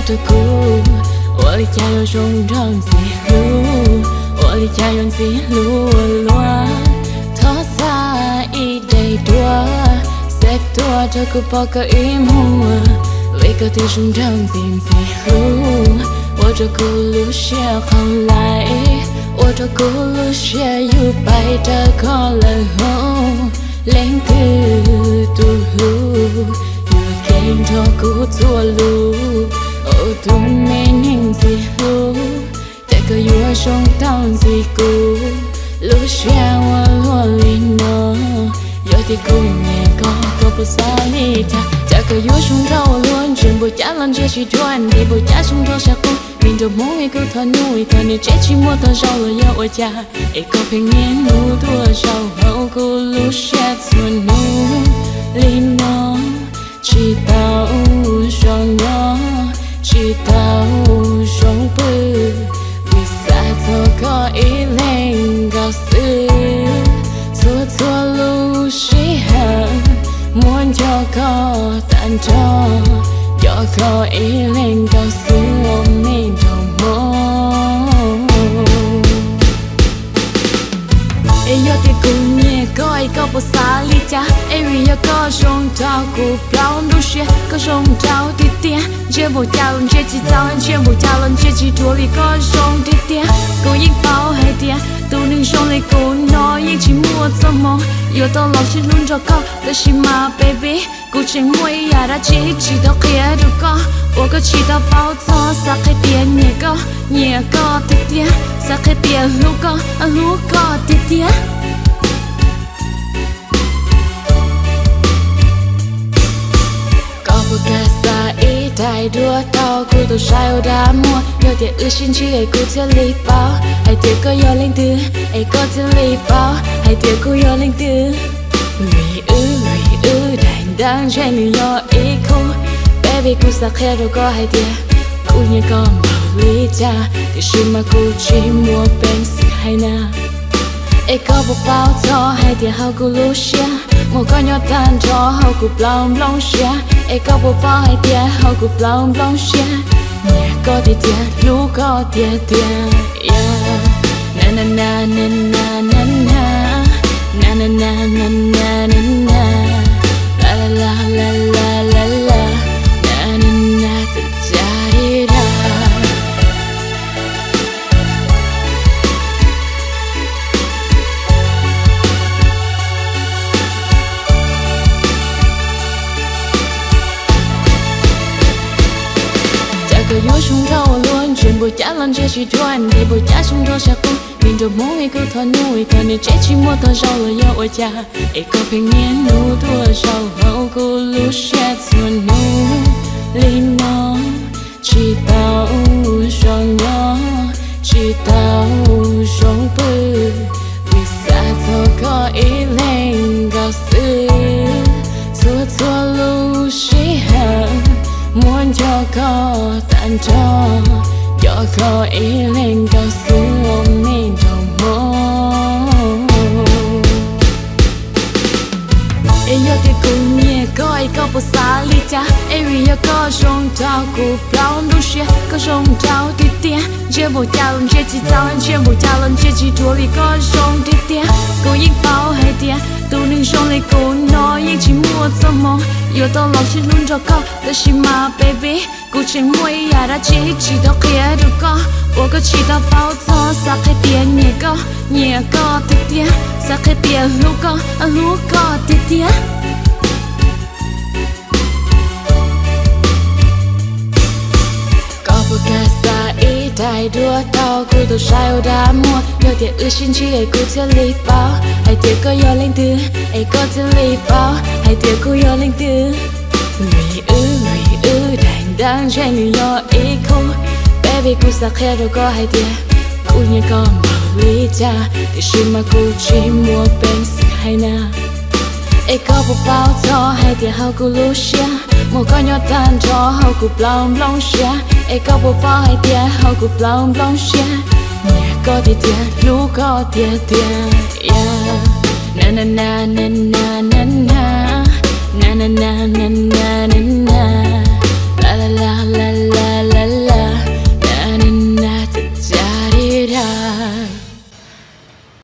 的苦，我离家有种种子路，我离家有子路乱，thoát xa ý đầy đua, xếp tua cho cô bỏ cái ý mua, vì có thể trong trong tình gì hú, 我这咕噜些后来，我这咕噜些又摆着可了后，连个都路。Hãy cho cô thua lù, ô tu mê nhìn gì hú, để cơ yếu trong tông gì cũ, lúc xe hoa lúa linh nô, giờ thì cô nhẹ có bố xa lý ta, để cơ yếu trong rau luôn, chuyện bố chá lần chia chỉ đoan, để bố chá trong rau xa cung, mình đâu muốn người cứ thọ nuôi, còn nếu chết chỉ mua thọ rau là yêu ở cha, ấy có phải nghe nụ thua rau hậu cô lúc xe thua nụ linh nô. Chỉ tao sống nhỏ, chỉ tao sống bự, vì sao tôi có ý lên cao sư, thua lưu sĩ hận, muốn cho có tàn cho có ý lên cao sư ôm mình trong mong. Ê yo thì cùng nhẹ coi có bộ xa lý cha, ê vì yo có rong tao cụ plau đu xe, có rong tao thì tia, chia bộ cha lần chia chỉ tao, chia bộ cha lần chia chỉ thua li có rong thì tia, cô yên bao hay tia, tu nên rong lấy cô nói yên chỉ mua cho mong, yo tao lòng chỉ luôn cho con, đó chỉ mà baby, cô chẳng muốn ya đã chỉ tao kia được con, tôi có chỉ tao bao cho sắc cái tiền nhẹ có thì tia, sắc cái tiền lúc có thì tia. Cả xa ý đại đua tao cô tôi sai ở đã mua, giờ thì ước xin chỉ ấy cô theo lý báo, hay tiếc có yo lên từ, ấy có theo lý báo, hay tiếc cô yo lên từ, vì ư đại đang trên người yo ý cô, baby cô sắc hết đâu có hay tiếc, cô như con bảo lý cha, thì xin mà cô chỉ mua bên xịt hay na. Ê có bộ bao cho hay thì hao cô lúc xe, một con nhỏ tan cho hao cô blong xe. Ê có bộ bao hay thì hao cô blong xe. Nhà có thì tiền, lũ có tiền, na na na na na na na na na na na na na na la la la la la la na na na da di da. Cơ yếu trong rau luôn, chuyện bố chá lần chia chỉ đoan, để bố chá trong rau xa cung, mình đâu muốn người cứ thọ nuôi, còn nếu chết chỉ mua thọ rau là yêu ở cha, ấy có phải nghe nụ thua rau hậu cô lúc xe thua nụ linh nó, chỉ tao sống nhỏ, chỉ tao sống bự, vì sao tôi có ý lên cao sư, thua lưu sĩ hận, muốn cho có tàn cho có ý lên cao sư ôm mình trong mong. Ê yo thì cùng nhẹ coi có bộ xa lý cha, ê vì yo có rong tao cụ plau đu xe, có rong tao thì tia, chia bộ cha lần chia chỉ tao, chia bộ cha lần chia chỉ thua li có rong thì tia, cô yên bao hay tia, tu nên rong lấy cô nói yên chỉ mua cho mong, yo tao lòng chỉ luôn cho con, đó chỉ mà baby, cô chẳng muốn ya đã chỉ tao kia được con, tôi có chỉ tao bao cho sắc cái tiền nhẹ có thì tia, sắc cái tiền lúc có thì tia. Cả xa ý đại đua tao cô tôi sai ở đã mua, giờ thì ước xin chỉ ấy cô theo lý báo, hay tiếc có yo lên từ, ấy có theo lý báo, hay tiếc cô yo lên từ, vì ư đại đang trên người yo ý cô, baby cô sắc hết đâu có hay tiếc, cô như con bảo lý cha, thì xin mà cô chỉ mua bên xịt hay na. Ê có bộ bao cho hay thì hao cô lúc xe, một con nhỏ tan cho hao cô blong xe. Ê có bộ bao hay thì hao cô blong xe. Nhà có thì tiền, lũ có tiền, na na na na na na na na na na na na